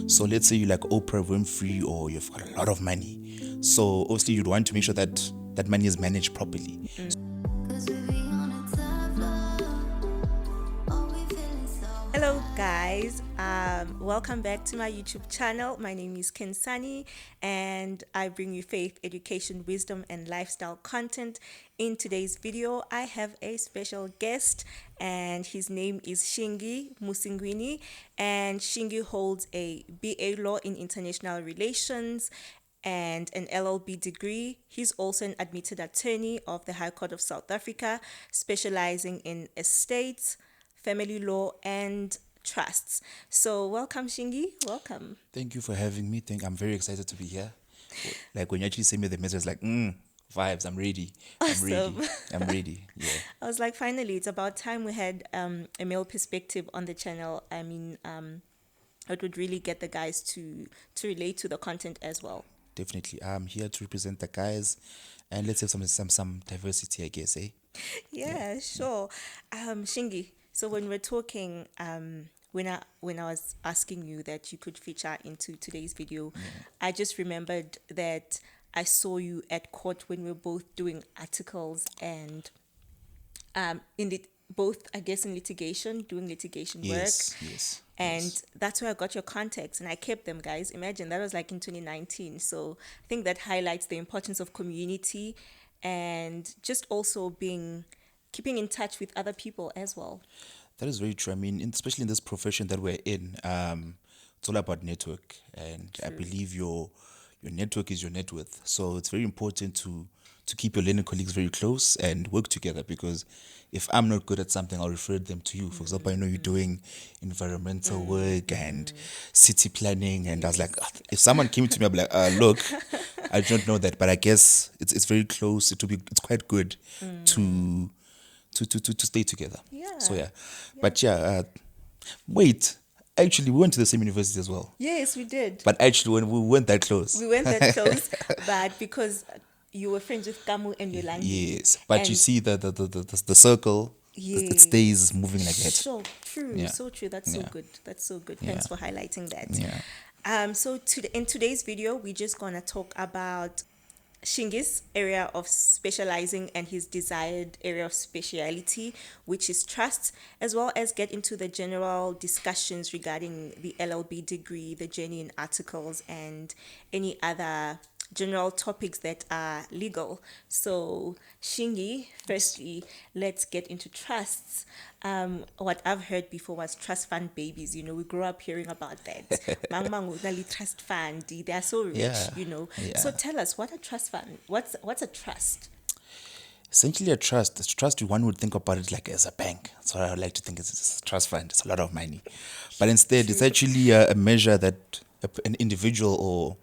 So let's say you like Oprah Winfrey or you've got a lot of money. So obviously you'd want to make sure that that money is managed properly. Hello guys, welcome back to my YouTube channel. My name is Khensani and I bring you faith, education, wisdom and lifestyle content. In today's video, I have a special guest and his name is Shingi Musingwini, and Shingi holds a BA Law in International Relations and an LLB degree. He's also an admitted attorney of the High Court of South Africa, specializing in estates, family law, and trusts. So, welcome, Shingi. Welcome. Thank you for having me. I'm very excited to be here. Like when you actually send me the message, like, vibes, I'm ready. I'm ready. Awesome. I'm ready. Yeah. I was like, finally, it's about time we had a male perspective on the channel. I mean, it would really get the guys to relate to the content as well. Definitely. I'm here to represent the guys and let's have some diversity, I guess, eh? Yeah, sure. Shingi, so when we're talking, when I was asking you that you could feature into today's video, I just remembered that I saw you at court when we were both doing articles and in the both, I guess, in litigation, doing litigation work. Yes. And Yes. that's where I got your contacts and I kept them, guys. Imagine that was like in 2019. So I think that highlights the importance of community and just also keeping in touch with other people as well. That is very true. I mean, especially in this profession that we're in, it's all about network, and I believe your network is your net worth. So it's very important to keep your learning colleagues very close and work together, because if I'm not good at something, I'll refer them to you. For example, I know you're doing environmental work and city planning, and I was like, if someone came to me, I'd be like, look, I don't know that, but I guess it's very close. It's quite good to to stay together. Yeah. So yeah. But yeah, wait. Actually, we went to the same university as well. Yes, we did. But actually, when we weren't that close. We weren't that close, but because you were friends with Kamu and Yolandi. Yes, but you and see the circle, it Yes. stays moving like that. So true, Yeah. so true. That's so Yeah. good. That's so good. Yeah. Thanks for highlighting that. Yeah. In today's video, we're just gonna talk about Shingi's area of specializing and his desired area of speciality, which is trust, as well as get into the general discussions regarding the LLB degree, the journey in articles, and any other general topics that are legal. So, Shingi, firstly, let's get into trusts. What I've heard before was trust fund babies. You know, we grew up hearing about that. Mang mang unali trust fund. They are so rich. Yeah. You know. Yeah. So tell us, what a trust fund? What's a trust? Essentially, a trust. A trust, one would think about it like as a bank. So I would like to think it's a trust fund. It's a lot of money, but instead, it's actually a measure that an individual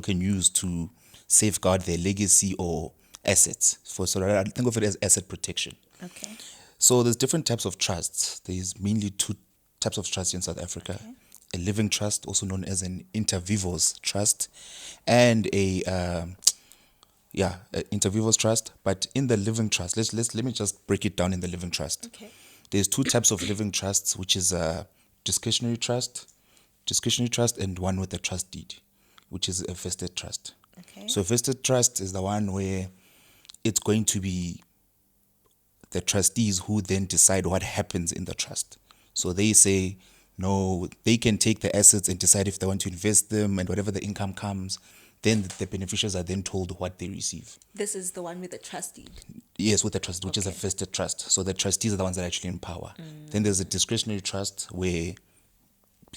can use to safeguard their legacy or assets. I think of it as asset protection. Okay. So there's different types of trusts. There's mainly two types of trusts in South Africa. Okay. A living trust, also known as an inter vivos trust, and a inter vivos trust. But in the living trust, let me just break it down in the living trust. Okay. There's two types of living trusts, which is a discretionary trust, and one with a trust deed, which is a vested trust. Okay. So a vested trust is the one where it's going to be the trustees who then decide what happens in the trust. So they say, no, they can take the assets and decide if they want to invest them, and whatever the income comes, then the beneficiaries are then told what they receive. This is the one with the trust deed. Yes, with the trust, which is a Okay. vested trust. So the trustees are the ones that are actually in power. Then there's a discretionary trust where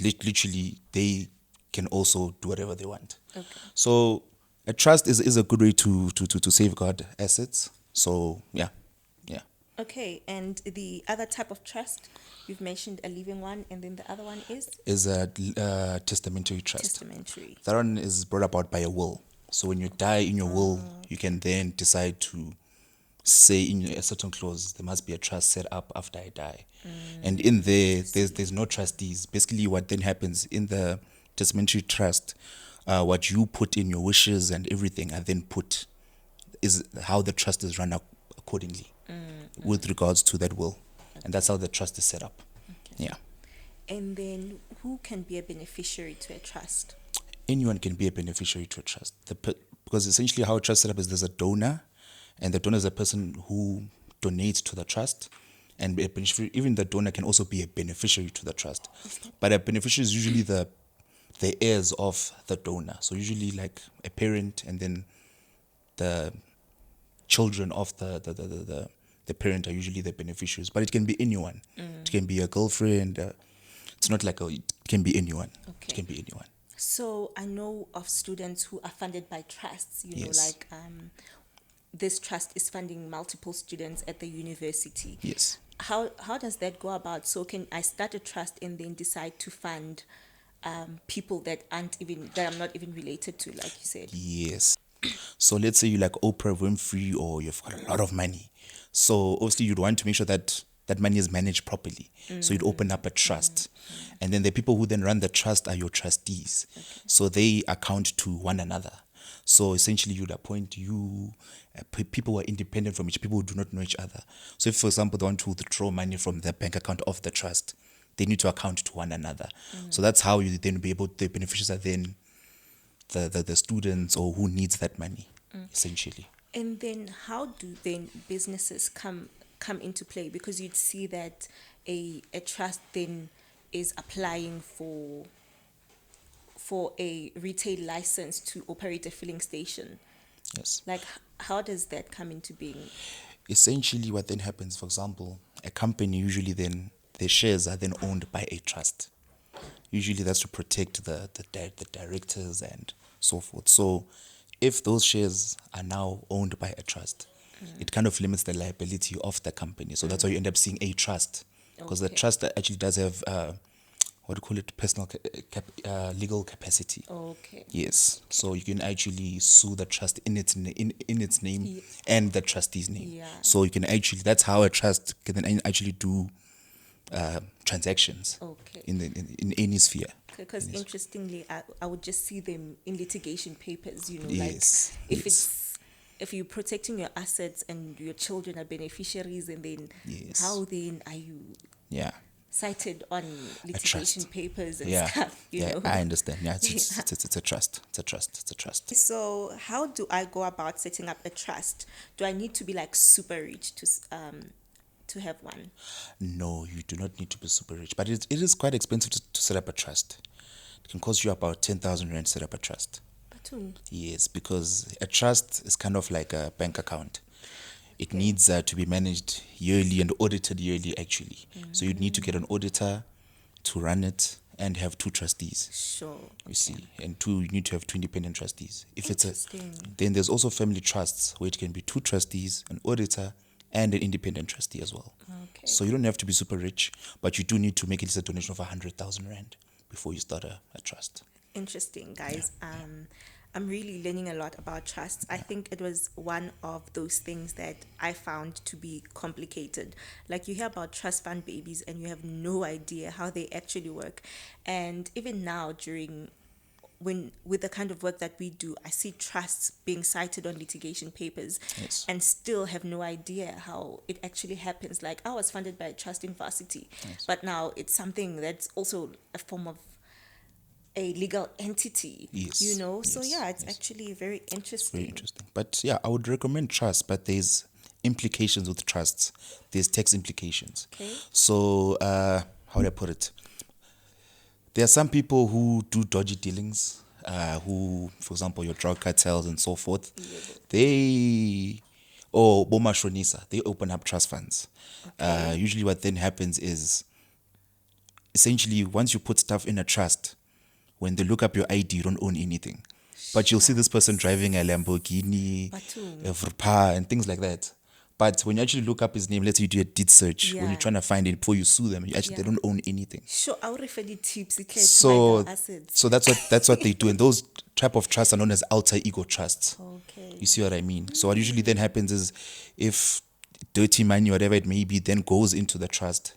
literally they can also do whatever they want. Okay. So a trust is a good way to safeguard assets. So yeah. Okay, and the other type of trust, you've mentioned a living one, and then the other one Is a testamentary trust. testamentary. That one is brought about by a will. So when you die in your will, you can then decide to say in a certain clause there must be a trust set up after I die, and in there's no trustees. Basically, what then happens in the testamentary trust, what you put in your wishes and everything, are then put is how the trust is run up accordingly with regards to that will, and that's how the trust is set up. Okay. Yeah. And then who can be a beneficiary to a trust? Anyone can be a beneficiary to a trust. Because essentially how a trust set up is there's a donor, and the donor is a person who donates to the trust, and a beneficiary, even the donor can also be a beneficiary to the trust. But a beneficiary is usually the heirs of the donor. So usually like a parent, and then the children of the parent are usually the beneficiaries. But it can be anyone. It can be a girlfriend. It's not like it can be anyone. Okay. It can be anyone. So I know of students who are funded by trusts, Yes. like this trust is funding multiple students at the university. Yes. How does that go about? So can I start a trust and then decide to fund people that I'm not even related to, like you said? Yes. So let's say you like Oprah Winfrey, or you've got a lot of money. So obviously you'd want to make sure that that money is managed properly. So you'd open up a trust. And then the people who then run the trust are your trustees. So they account to one another. So essentially you'd appoint people who are independent from each, people who do not know each other. So if, for example, they want to withdraw money from the bank account of the trust, they need to account to one another. So that's how you then be able, the beneficiaries are then the students or who needs that money, essentially. And then how do then businesses come into play? Because you'd see that a trust then is applying for a retail license to operate a filling station. Yes. Like how does that come into being? Essentially what then happens, for example, a company usually then, their shares are then owned by a trust. Usually that's to protect the directors and so forth. So if those shares are now owned by a trust, it kind of limits the liability of the company. So that's why you end up seeing a trust, because the Okay. trust actually does have what do you call it, personal legal capacity. Okay. Yes. So you can actually sue the trust in its name Ye- and the trustee's name. Yeah. So you can actually, that's how a trust can then actually do transactions Okay. in any sphere. Because interestingly, I would just see them in litigation papers, Yes, like yes. if you're protecting your assets and your children are beneficiaries, and then Yes. how then are you Yeah. cited on litigation trust. papers and Yeah. stuff, Yeah, know? I understand. Yeah, it's Yeah. it's a trust. It's a trust. It's a trust. So how do I go about setting up a trust? Do I need to be like super rich to have one? No, you do not need to be super rich, but it is quite expensive to set up a trust. It can cost you about 10,000 rand to set up a trust. Batum. Yes, because a trust is kind of like a bank account. It needs to be managed yearly and audited yearly, actually. So you'd need to get an auditor to run it and have two trustees. Sure. You see, and you need to have two independent trustees. If it's Interesting. then there's also family trusts where it can be two trustees, an auditor, and an independent trustee as well. Okay. So you don't have to be super rich, but you do need to make at least a donation of 100,000 rand before you start a trust. Interesting, guys. I'm really learning a lot about trusts. I think it was one of those things that I found to be complicated. Like you hear about trust fund babies and you have no idea how they actually work. And even now with the kind of work that we do, I see trusts being cited on litigation papers. Yes. And still have no idea how it actually happens. Like I was funded by a trust in varsity, Yes. but now it's something that's also a form of a legal entity. Yes, So yes, yeah, it's yes. actually very interesting. Very interesting. But yeah, I would recommend trust, but there's implications with trusts. There's tax implications. Okay. So how would I put it? There are some people who do dodgy dealings, who, for example, your drug cartels and so forth. Or bomashonisa, they open up trust funds. Usually what then happens is, essentially, once you put stuff in a trust, when they look up your ID, you don't own anything. But you'll see this person driving a Lamborghini, Batum. a Verpa, and things like that. But when you actually look up his name, let's say you do a deed search, when Yeah. you're trying to find it before you sue them, they Yeah. don't own anything. Sure, I'll refer the tips. So Assets. so that's what they do, and those type of trusts are known as alter ego trusts. Okay. You see what I mean? So what usually then happens is, if dirty money, whatever it may be, then goes into the trust,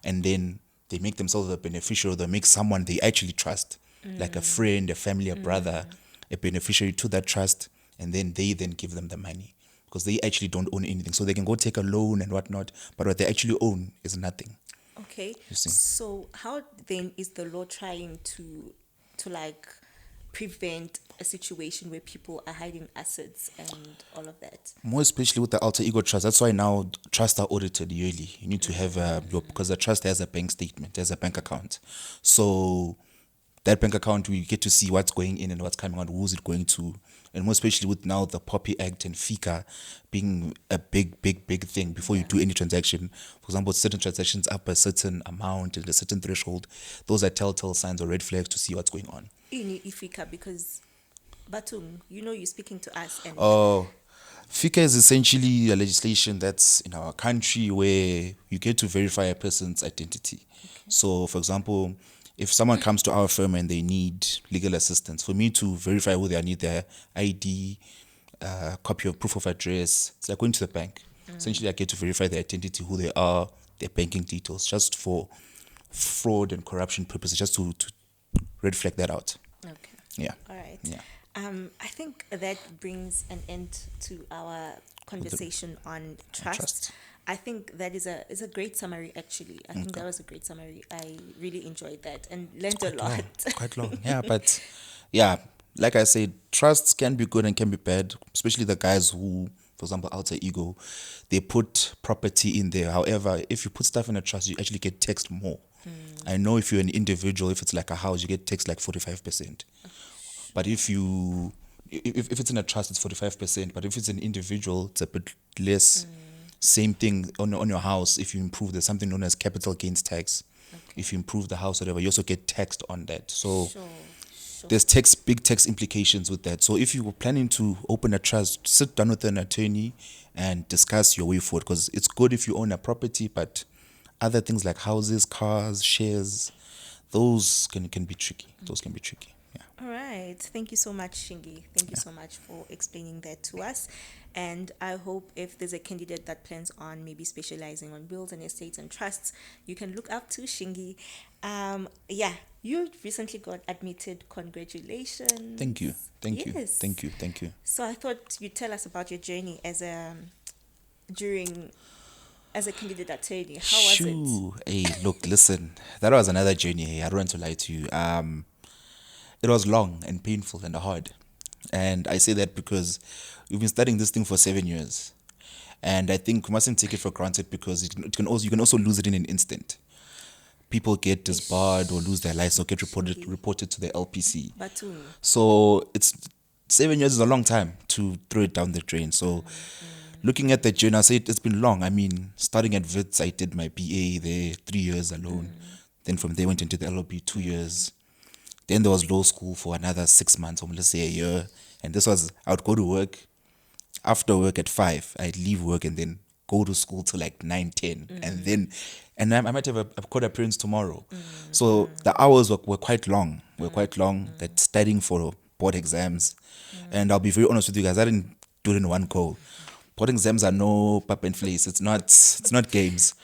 and then they make themselves a beneficiary, or they make someone they actually trust, like a friend, a family, a brother, a beneficiary to that trust, and then they then give them the money, because they actually don't own anything. So they can go take a loan and whatnot, but what they actually own is nothing. Okay. You see. So how then is the law trying to like prevent a situation where people are hiding assets and all of that? More especially with the alter ego trust. That's why now trusts are audited yearly. You need to have because the trust has a bank statement, has a bank account. So that bank account, we get to see what's going in and what's coming out, who's it going to, and more especially with now the Poppy Act and Fika being a big thing before you do any transaction. For example, certain transactions up a certain amount and a certain threshold, those are telltale signs or red flags to see what's going on. In Ifika, because Batung, you're speaking to us and Oh, Fika is essentially a legislation that's in our country where you get to verify a person's identity. So, for example, if someone comes to our firm and they need legal assistance, for me to verify who they are, I need their ID, copy of proof of address. It's like going to the bank. Essentially, I get to verify their identity, who they are, their banking details, just for fraud and corruption purposes, just to red flag that out. okay. Yeah. All right. Yeah. I think that brings an end to our conversation on trust. trust. I think that is a great summary. Actually, I think that was a great summary. I really enjoyed that and learned a lot. It's quite long. Yeah, but yeah, like I said, trusts can be good and can be bad, especially the guys who, for example, alter ego, they put property in there. However, if you put stuff in a trust, you actually get taxed more. I know if you're an individual, if it's like a house, you get taxed like 45%. But if it's in a trust, it's 45%. But if it's an individual, it's a bit less. Same thing on your house. If you improve, there's something known as capital gains tax. If you improve the house, whatever, you also get taxed on that. So Sure. there's big tax implications with that. So if you were planning to open a trust, sit down with an attorney and discuss your way forward. Because it's good if you own a property, but other things like houses, cars, shares, those can be tricky. Those can be tricky. Yeah. All right. Thank you so much, Shingi. Thank you so much for explaining that to us. And I hope if there's a candidate that plans on maybe specializing on wills and estates and trusts, you can look up to Shingi. Yeah, you recently got admitted. Congratulations. Thank you. Thank you. Yes. Thank you. Thank you. So I thought you'd tell us about your journey during as a candidate attorney. How was it? Shoo. Hey, look, listen. That was another journey. I don't want to lie to you. It was long and painful and hard. And I say that because we've been studying this thing for 7 years. And I think we mustn't take it for granted because it can also you can also lose it in an instant. People get disbarred or lose their license or get reported to the LPC. Batum. So it's 7 years is a long time to throw it down the drain. So looking at the journey, I say it's been long. I mean, starting at WITS, I did my BA there 3 years alone. Then from there went into the LLB 2 years. Then there was law school for another 6 months, or let's say a year. And this was, I would go to work. After work at 5, I'd leave work and then go to school till like 9, 10. And I might have a court appearance tomorrow. So the hours were quite long. That studying for board exams. And I'll be very honest with you guys, I didn't do it in one go. Board exams are no pap and place. It's not games.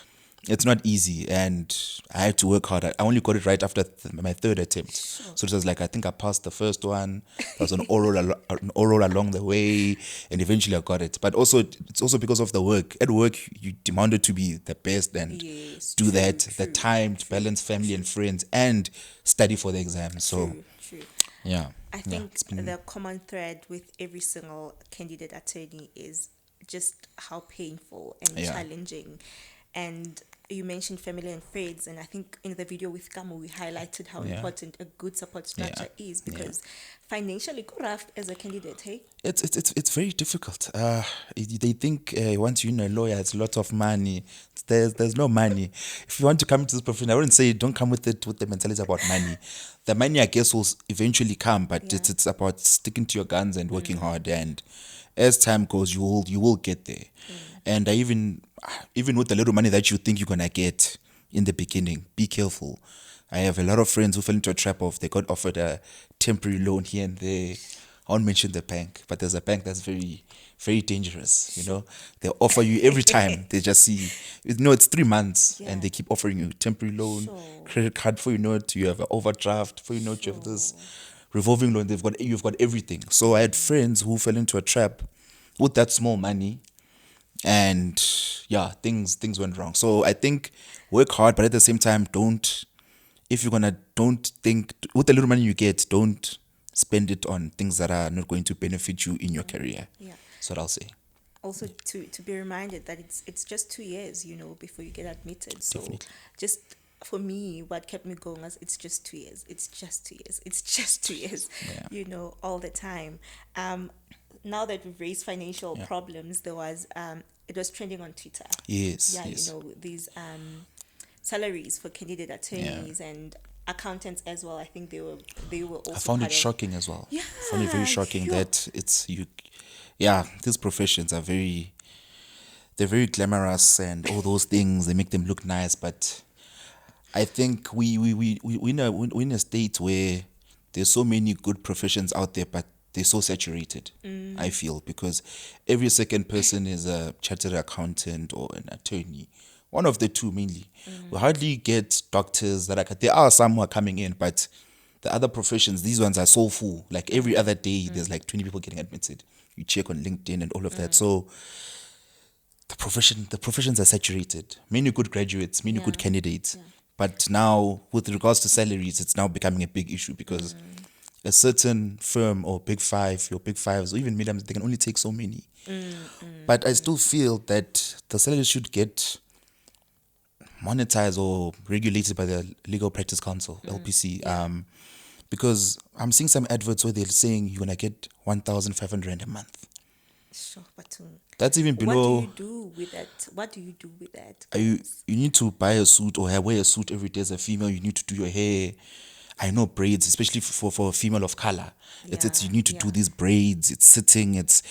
It's not easy, and I had to work hard. I only got it right after my third attempt. So it was like, I think I passed the first one. There was an oral along the way, and eventually I got it. But also, it's also because of the work. At work, you demanded to be the best and Yes, do true, that. The true, time to balance family and friends and study for the exam. So True. yeah, I yeah, think it's been the common thread with every single candidate attorney is just how painful and Yeah. challenging. And you mentioned family and friends, and I think in the video with Kamo we highlighted how Yeah. important a good support structure is, because financially go rough as a candidate, hey? It's very difficult. They think once you're a lawyer, it's a lot of money. There's no money. If you want to come into this profession, I wouldn't say don't come with the mentality about money. The money, I guess, will eventually come, but Yeah. it's about sticking to your guns and working hard. And as time goes, you will get there. And even with the little money that you think you're gonna get in the beginning, be careful. I have a lot of friends who fell into a trap of they got offered a temporary loan here and there. I won't mention the bank, but there's a bank that's very, very dangerous. They offer you every time. They just see, it's 3 months, Yeah. and they keep offering you temporary loan, Sure. credit card for you have an overdraft for you have this revolving loan. You've got everything. So I had friends who fell into a trap with that small money. and yeah, things went wrong. So I think work hard, but at the same time, don't if you're gonna don't think with the little money you get, don't spend it on things that are not going to benefit you in your career. Yeah. That's what I'll say. Also to be reminded that it's just 2 years, before you get admitted. So Definitely. just for me, what kept me going was it's just 2 years. It's just 2 years. It's just 2 years. Yeah. All the time. Now that we've raised financial Yeah. problems, it was trending on Twitter. Yes. Yeah, Yes. these salaries for candidate Yeah. attorneys and accountants as well. I think they were I also found it part of. shocking as well. Yeah, I found it very shocking yo. that it's you. Yeah, these professions are they're very glamorous and all those things. They make them look nice, but I think we're in a state where there's so many good professions out there, but they're so saturated. I feel because every second person is a chartered accountant or an attorney, one of the two mainly. We hardly get doctors that are. There are some who are coming in, but the other professions, these ones are so full. Like every other day, there's like 20 people getting admitted. You check on LinkedIn and all of that. So the professions are saturated. Many good graduates, many good Yeah. candidates. Yeah. But now, with regards to salaries, it's now becoming a big issue because a certain firm or big five, your big fives, or even mediums, they can only take so many. But I still feel that the salaries should get monetized or regulated by the Legal Practice Council, LPC. Yeah. Because I'm seeing some adverts where they're saying you're gonna get 1,500 a month. Sure, but That's even what do you below. do with that? What do you do with that, You guys? you need to buy a suit or wear a suit every day as a female. You need to do your hair. I know braids, especially for a female of color. It's Yeah, you need to do yeah, these braids. It's sitting. It's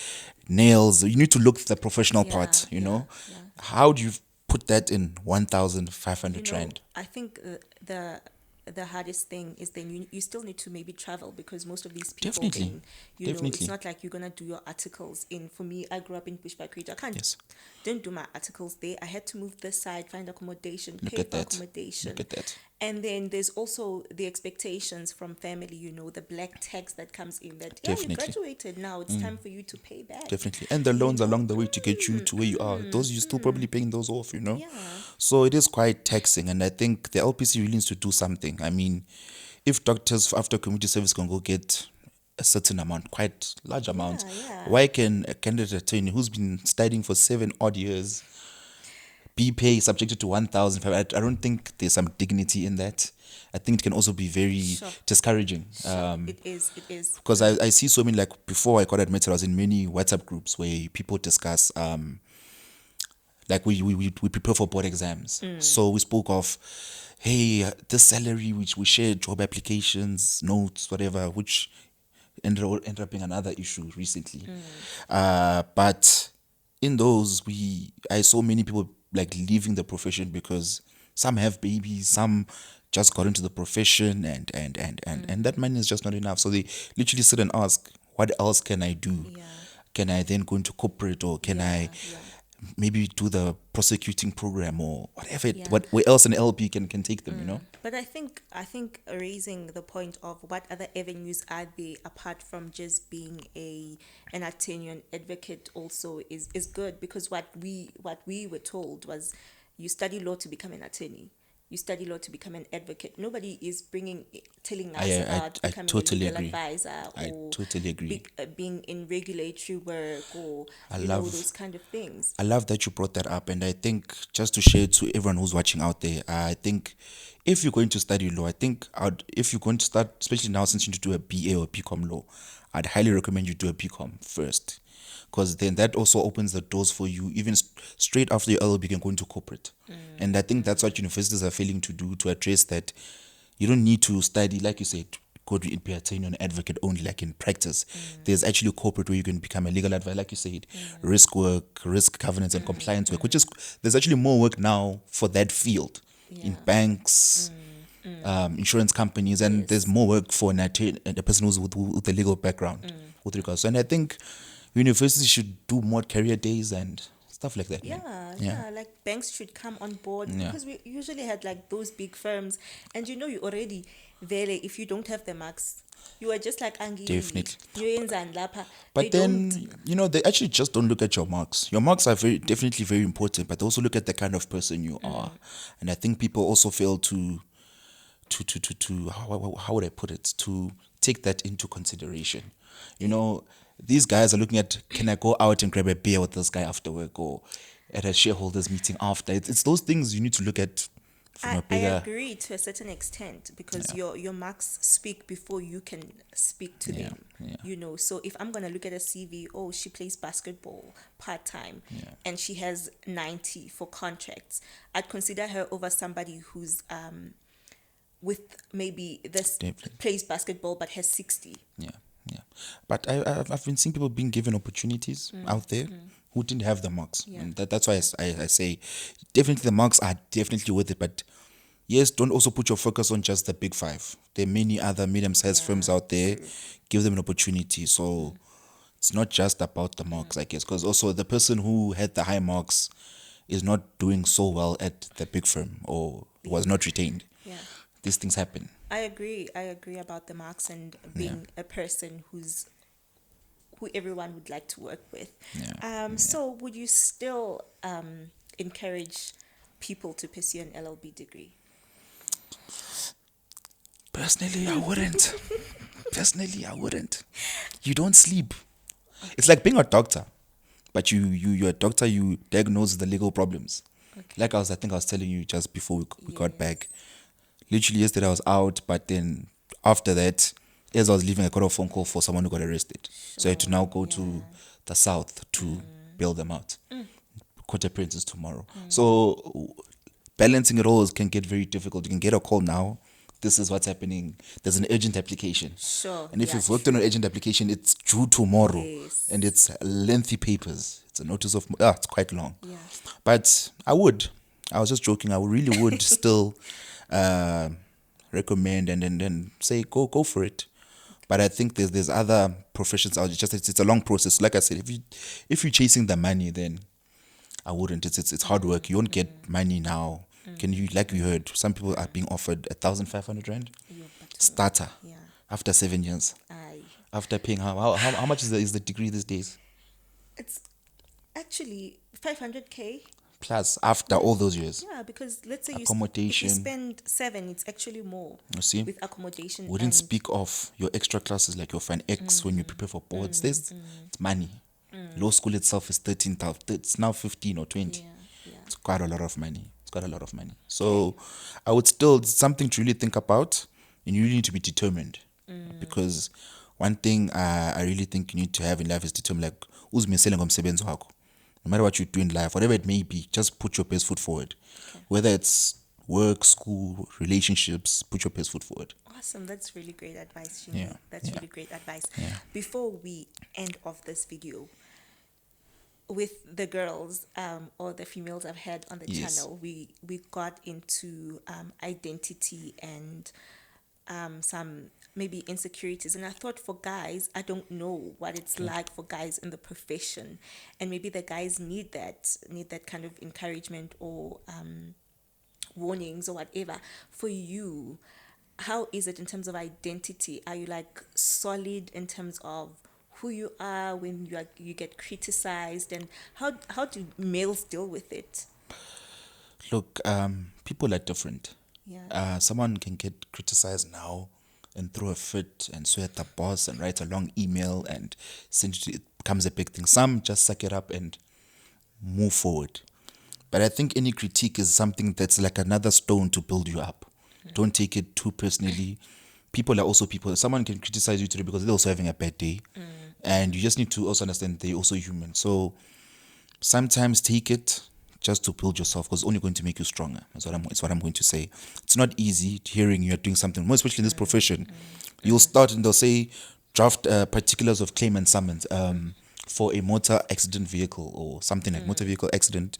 nails. You need to look the professional yeah, part. You yeah, know, yeah. how do you put that in 1,500 rand? I think the hardest thing is then you still need to maybe travel because most of these people Definitely, then it's definitely. not like you're gonna do your articles in. For me, I grew up in Bushbuck. I can't Yes. didn't do my articles there. I had to move this side, find accommodation, Look pay at for that. Look accommodation. at that. And then there's also the expectations from family, the black tax that comes in that, yeah, you Definitely. graduated, now it's time for you to pay back. Definitely. And the You loans know? along the way to get you to where you are, those you're still probably paying those off, you know? Yeah. So it is quite taxing. And I think the LPC really needs to do something. I mean, if doctors after community service can go get a certain amount, quite large amount, Yeah, yeah. why can a candidate attorney who's been studying for 7 odd years be paid subjected to 1,500? I don't think there's some dignity in that. I think it can also be very Sure. discouraging. Sure. It is. It is. Because I see so many, like before I got admitted, I was in many WhatsApp groups where people discuss like we prepare for board exams. So we spoke of, hey, this salary which we shared, job applications, notes, whatever, which ended up being another issue recently. But in those, I saw many people like leaving the profession because some have babies, some just got into the profession, and that money is just not enough. So they literally sit and ask, what else can I do? Yeah. Can I then go into corporate, or can I Yeah. maybe do the prosecuting program, or whatever Yeah. where else an LP can take them, you know? But I think raising the point of what other avenues are there apart from just being an attorney and advocate also is good, because what we were told was you study law to become an attorney. You study law to become an advocate. Nobody is telling us about I becoming a totally legal agree. advisor I or totally agree. being in regulatory work or I love those kind of things. I love that you brought that up, and I think just to share to everyone who's watching out there, I think if you're going to study law, if you're going to start, especially now since you need to do a BA or BCom law, I'd highly recommend you do a BCom first, because then that also opens the doors for you. Even straight after your LLB, you can go into corporate, and I think that's what universities are failing to do, to address that. You don't need to study, like you said, go to be attorney or an advocate only, like in practice. There's actually corporate where you can become a legal advisor, like you said, risk work, risk governance and compliance work, which is, there's actually more work now for that field in Yeah. banks, insurance companies, and there's Yes. more work for an attorney, a person who's with a legal background with regards. And I think universities should do more career days and stuff like that, man. Yeah, like banks should come on board Yeah. because we usually had like those big firms, and you already vele, if you don't have the marks, you are just like angili. Definitely. Ngiyoyenzani lapha? They But don't. then, they actually just don't look at your marks. Your marks are definitely very important, but they also look at the kind of person you are. And I think people also fail to how would I put it? To take that into consideration. These guys are looking at, can I go out and grab a beer with this guy after work, or at a shareholders meeting after? It's those things you need to look at from a I bigger. agree to a certain extent because your marks speak before you can speak to Yeah, them. yeah. So if I'm gonna look at a CV, oh, she plays basketball part time, and she has 90 for contracts, I'd consider her over somebody who's with maybe this Definitely. plays basketball but has 60. Yeah, yeah. But I've been seeing people being given opportunities out there who didn't have the marks. Yeah. And that's why I say definitely the marks are definitely worth it. But yes, don't also put your focus on just the big five. There are many other medium-sized firms out there. True. Give them an opportunity. So it's not just about the marks, I guess. Because also the person who had the high marks is not doing so well at the big firm or was not retained. Yeah. These things happen. I agree. I agree about the marks and being a person who everyone would like to work with. So would you still encourage people to pursue an LLB degree? Personally, I wouldn't. Personally, I wouldn't. You don't sleep. It's like being a doctor, but you're a doctor. You diagnose the legal problems. Like I think I was telling you just before we got back. Literally yesterday I was out, but then after that, as I was leaving, I got a phone call for someone who got arrested. So I had to now go to the south to bail them out. Court appearances tomorrow. So balancing it all can get very difficult. You can get a call now. This is what's happening. There's an urgent application. Sure. And if yeah, you've worked on an urgent application, it's due tomorrow. Yes. And it's lengthy papers. It's a notice of, it's quite long. Yeah. But I was just joking. I really would still recommend and then say, go for it. But I think there's other professions out. It's a long process. Like I said, if you're chasing the money, then I wouldn't. It's hard work. You won't get money now. Can you, like we heard, some people are being offered 1,500 rand Yeah, but, starter yeah. after 7 years. Aye. After paying how much is the degree these days? It's actually 500K. Plus after all those years. Yeah, because let's say if you Accommodation. spend 7, it's actually more. You see? With accommodation. We didn't and speak of your extra classes like your Fan X when you prepare for boards. It's money. Law school itself is 13,000. It's now 15 or 20. Yeah. It's quite a lot of money. So I would still, it's something to really think about, and you really need to be determined. Because one thing I really think you need to have in life is determined, like, uzimisele ngomsebenzi wakho. No matter what you do in life, whatever it may be, just put your best foot forward. Whether it's work, school, relationships, put your best foot forward. Awesome. That's really great advice, Shingi. Yeah, That's yeah. really great advice. Yeah. Before we end off this video, with the girls or the females I've had on the Yes. channel, we got into identity and some maybe insecurities. And I thought for guys, I don't know what it's like for guys in the profession, and maybe the guys need that kind of encouragement or warnings or whatever. For you, how is it in terms of identity? Are you like solid in terms of who you are when you get criticized, and how do males deal with it? Look, people are different. Yeah. Someone can get criticized now and throw a fit and swear at the boss and write a long email and essentially it becomes a big thing. Some just suck it up and move forward. But I think any critique is something that's like another stone to build you up. Don't take it too personally. People are also people. Someone can criticize you today because they're also having a bad day. And you just need to also understand they're also human. So sometimes take it just to build yourself, because it's only going to make you stronger. That's what I'm going to say. It's not easy hearing you're doing something, more especially in this profession. You'll start and they'll say, draft particulars of claim and summons for a motor accident vehicle or something like motor vehicle accident.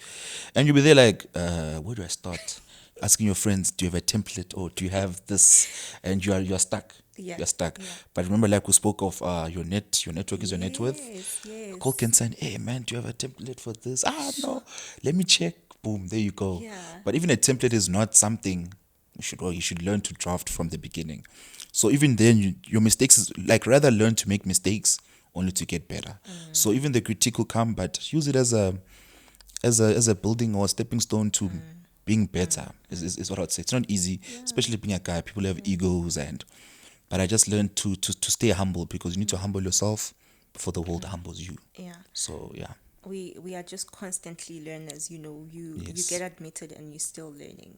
And you'll be there like, where do I start? Asking your friends, do you have a template or do you have this? And you're stuck. Yeah. You're stuck. But remember, like we spoke of, your network is your net worth. Yes. Call Khensani, hey man, do you have a template for this? No, let me check. Boom, there you go. Yeah. But even a template is not something You should learn to draft from the beginning. So even then, your mistakes is like rather learn to make mistakes only to get better. So even the critique will come, but use it as a building or a stepping stone to being better. Is what I'd say. It's not easy, especially being a guy. People have egos, but I just learned to stay humble, because you need to humble yourself before the world humbles you. Yeah. So yeah. We are just constantly learners, you Yes. get admitted and you're still learning.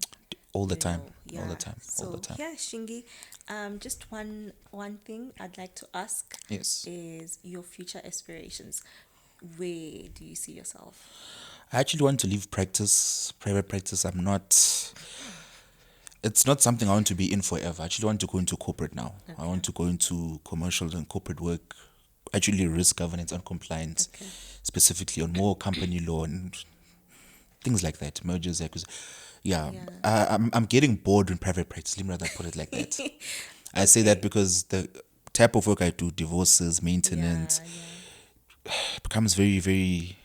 All the time. Yeah. All the time. So All the time. yeah, Shingi, just one thing I'd like to ask Yes. is your future aspirations. Where do you see yourself? I actually want to leave private practice. It's not something I want to be in forever. I actually want to go into corporate now. I want to go into commercial and corporate work, actually risk governance and compliance, Okay. specifically on more company law and things like that, mergers, acquisitions. Yeah, Yeah. I'm getting bored in private practice. Let me rather put it like that. I say that because the type of work I do, divorces, maintenance, becomes very, very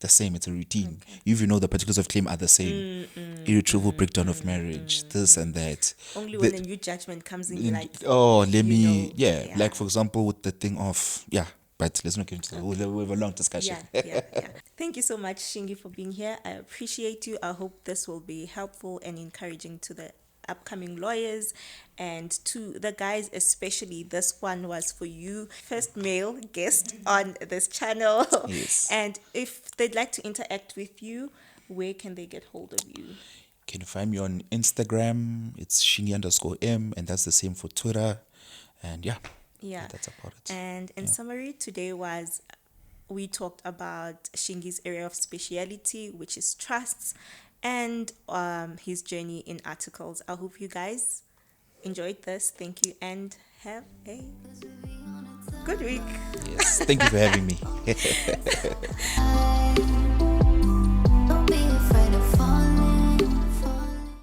the same. It's a routine. If you know the particulars of claim are the same. Irretrievable breakdown of marriage, this and that. Only The- when a new judgment comes in, you're like, oh, let you me, know, yeah, yeah. like for example, with the thing of, yeah, but let's not get into that. We'll have a long discussion. Yeah. Thank you so much, Shingi, for being here. I appreciate you. I hope this will be helpful and encouraging to the upcoming lawyers and to the guys, especially. This one was for you, first male guest on this channel. Yes. And if they'd like to interact with you, where can they get hold of you? Can you find me on Instagram? It's Shingi_M, and that's the same for Twitter. And Yeah. that's about it. And in summary, today we talked about Shingi's area of speciality, which is trusts, and his journey in articles. I hope you guys enjoyed this. Thank you and have a good week. Yes. Thank you for having me.